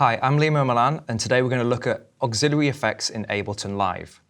Hi, I'm Limo Milan, and today we're going to look at auxiliary effects in Ableton Live.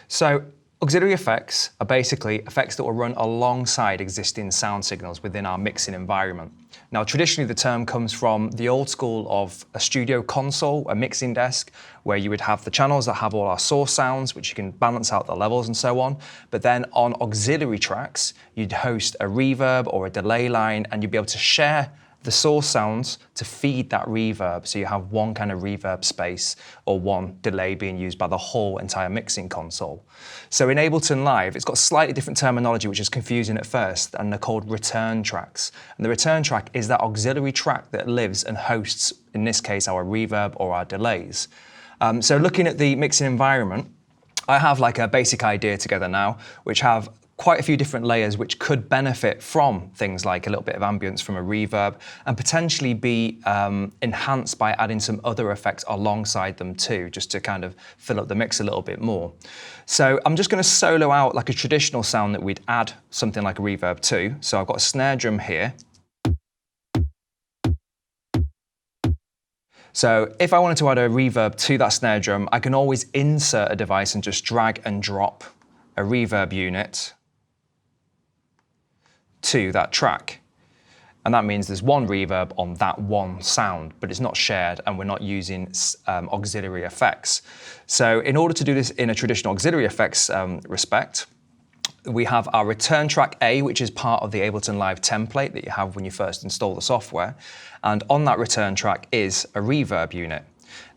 So, auxiliary effects are basically effects that will run alongside existing sound signals within our mixing environment. Now, traditionally, the term comes from the old school of a studio console, a mixing desk, where you would have the channels that have all our source sounds, which you can balance out the levels and so on. But then on auxiliary tracks, you'd host a reverb or a delay line, and you'd be able to share the source sounds to feed that reverb, so you have one kind of reverb space or one delay being used by the whole entire mixing console. So in Ableton Live, it's got slightly different terminology, which is confusing at first, and they're called return tracks. And the return track is that auxiliary track that lives and hosts, in this case, our reverb or our delays. So looking at the mixing environment, I have like a basic idea together now, which have quite a few different layers which could benefit from things like a little bit of ambience from a reverb and potentially be enhanced by adding some other effects alongside them too, just to kind of fill up the mix a little bit more. So I'm just going to solo out like a traditional sound that we'd add something like a reverb to. So I've got a snare drum here. So if I wanted to add a reverb to that snare drum, I can always insert a device and just drag and drop a reverb unit to that track. And that means there's one reverb on that one sound, but it's not shared and we're not using auxiliary effects. So in order to do this in a traditional auxiliary effects respect, we have our return track A, which is part of the Ableton Live template that you have when you first install the software. And on that return track is a reverb unit.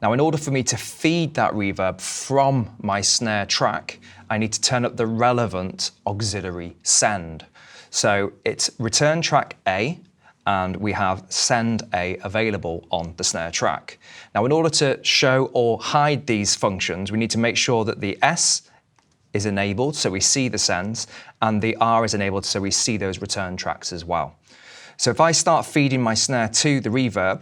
Now, in order for me to feed that reverb from my snare track, I need to turn up the relevant auxiliary send. So it's return track A, and we have send A available on the snare track. Now, in order to show or hide these functions, we need to make sure that the S is enabled, so we see the sends, and the R is enabled, so we see those return tracks as well. So if I start feeding my snare to the reverb,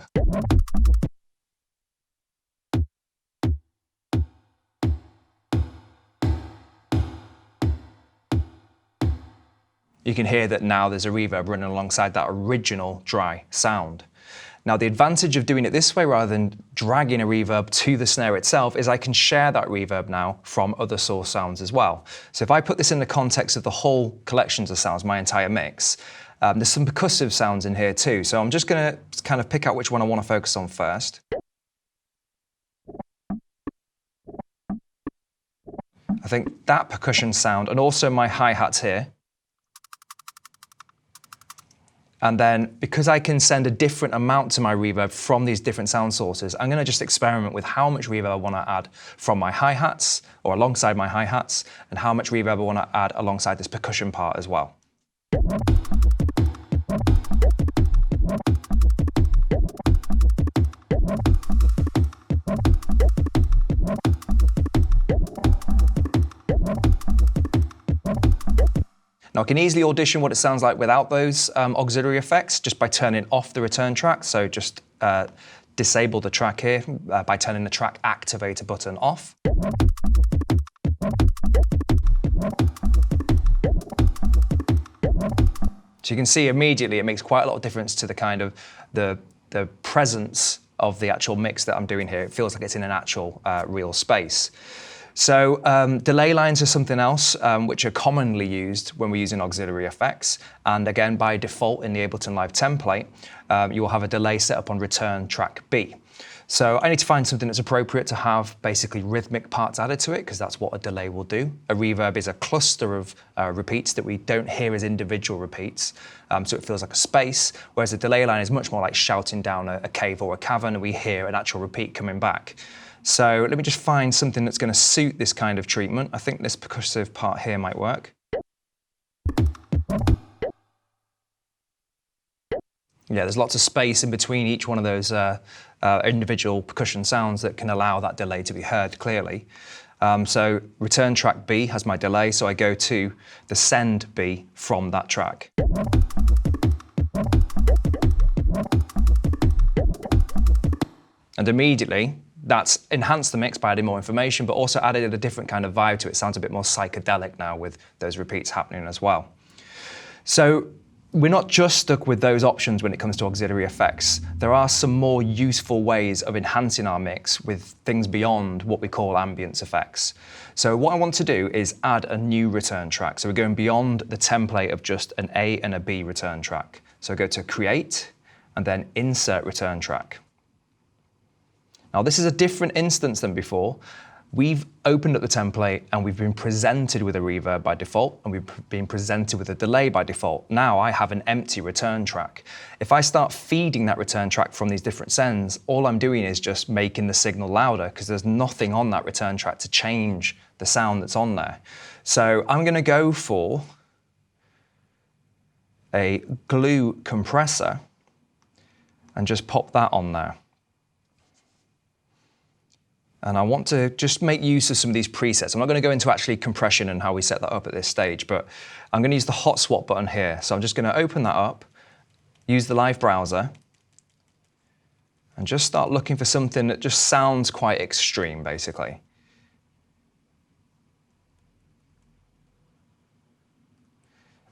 you can hear that now there's a reverb running alongside that original dry sound. Now, the advantage of doing it this way rather than dragging a reverb to the snare itself is I can share that reverb now from other source sounds as well. So if I put this in the context of the whole collections of sounds, my entire mix, there's some percussive sounds in here too. So I'm just going to kind of pick out which one I want to focus on first. I think that percussion sound, and also my hi-hats here. And then, because I can send a different amount to my reverb from these different sound sources, I'm going to just experiment with how much reverb I want to add from my hi-hats, or alongside my hi-hats, and how much reverb I want to add alongside this percussion part as well. Now, I can easily audition what it sounds like without those auxiliary effects just by turning off the return track. So just disable the track here by turning the track activator button off. So you can see immediately it makes quite a lot of difference to the kind of the presence of the actual mix that I'm doing here. It feels like it's in an actual real space. So delay lines are something else which are commonly used when we're using auxiliary effects. And again, by default in the Ableton Live template, you will have a delay set up on return track B. So I need to find something that's appropriate to have basically rhythmic parts added to it, because that's what a delay will do. A reverb is a cluster of repeats that we don't hear as individual repeats, so it feels like a space, whereas a delay line is much more like shouting down a cave or a cavern, and we hear an actual repeat coming back. So let me just find something that's going to suit this kind of treatment. I think this percussive part here might work. Yeah, there's lots of space in between each one of those individual percussion sounds that can allow that delay to be heard clearly. So return track B has my delay, so I go to the send B from that track. And immediately, that's enhanced the mix by adding more information, but also added a different kind of vibe to it. It sounds a bit more psychedelic now with those repeats happening as well. So we're not just stuck with those options when it comes to auxiliary effects. There are some more useful ways of enhancing our mix with things beyond what we call ambience effects. So what I want to do is add a new return track. So we're going beyond the template of just an A and a B return track. So go to Create and then Insert Return Track. Now this is a different instance than before. We've opened up the template and we've been presented with a reverb by default and we've been presented with a delay by default. Now I have an empty return track. If I start feeding that return track from these different sends, all I'm doing is just making the signal louder because there's nothing on that return track to change the sound that's on there. So I'm going to go for a glue compressor and just pop that on there. And I want to just make use of some of these presets. I'm not going to go into actually compression and how we set that up at this stage, but I'm going to use the hot swap button here. So I'm just going to open that up, use the live browser, and just start looking for something that just sounds quite extreme, basically.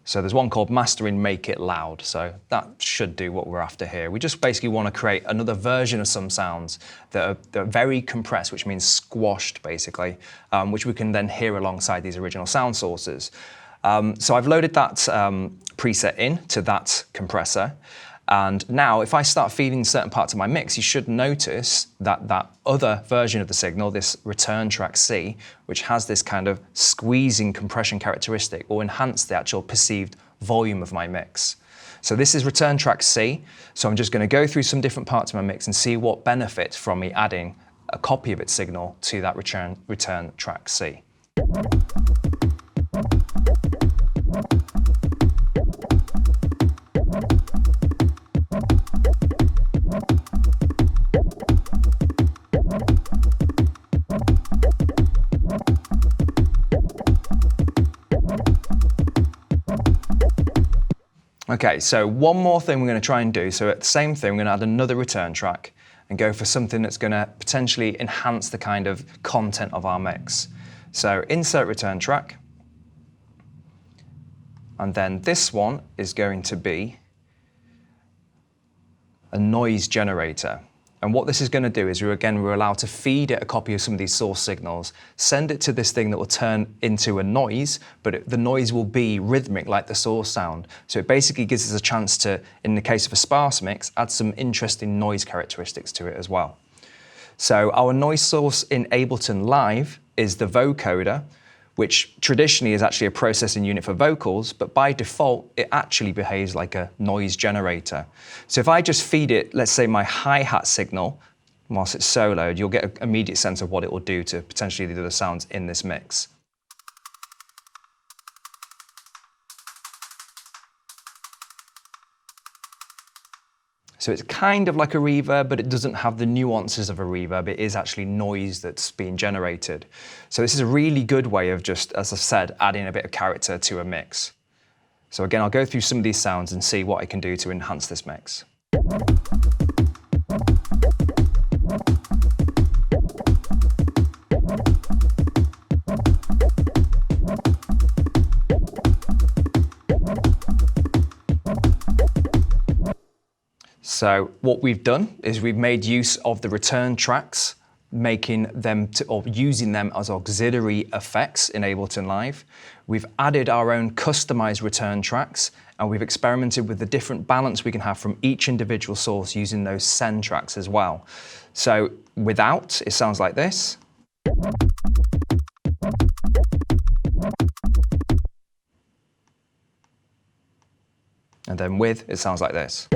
So there's one called Mastering Make It Loud. So that should do what we're after here. We just basically want to create another version of some sounds that are very compressed, which means squashed, basically, which we can then hear alongside these original sound sources. So I've loaded that preset in to that compressor. And now if I start feeding certain parts of my mix, you should notice that that other version of the signal, this return track C, which has this kind of squeezing compression characteristic, will enhance the actual perceived volume of my mix. So this is return track C. So I'm just going to go through some different parts of my mix and see what benefits from me adding a copy of its signal to that return track C. Okay, so one more thing we're going to try and do. So at the same thing, we're going to add another return track and go for something that's going to potentially enhance the kind of content of our mix. So insert return track. And then this one is going to be a noise generator. And what this is going to do is we're allowed to feed it a copy of some of these source signals, send it to this thing that will turn into a noise, but the noise will be rhythmic like the source sound. So it basically gives us a chance to, in the case of a sparse mix, add some interesting noise characteristics to it as well. So our noise source in Ableton Live is the vocoder, which traditionally is actually a processing unit for vocals, but by default, it actually behaves like a noise generator. So if I just feed it, let's say my hi-hat signal, whilst it's soloed, you'll get an immediate sense of what it will do to potentially the other sounds in this mix. So it's kind of like a reverb, but it doesn't have the nuances of a reverb. It is actually noise that's being generated. So this is a really good way of just, as I said, adding a bit of character to a mix. So again, I'll go through some of these sounds and see what I can do to enhance this mix. So what we've done is we've made use of the return tracks, making them or using them as auxiliary effects in Ableton Live. We've added our own customized return tracks, and we've experimented with the different balance we can have from each individual source using those send tracks as well. So without, it sounds like this. And then with, it sounds like this.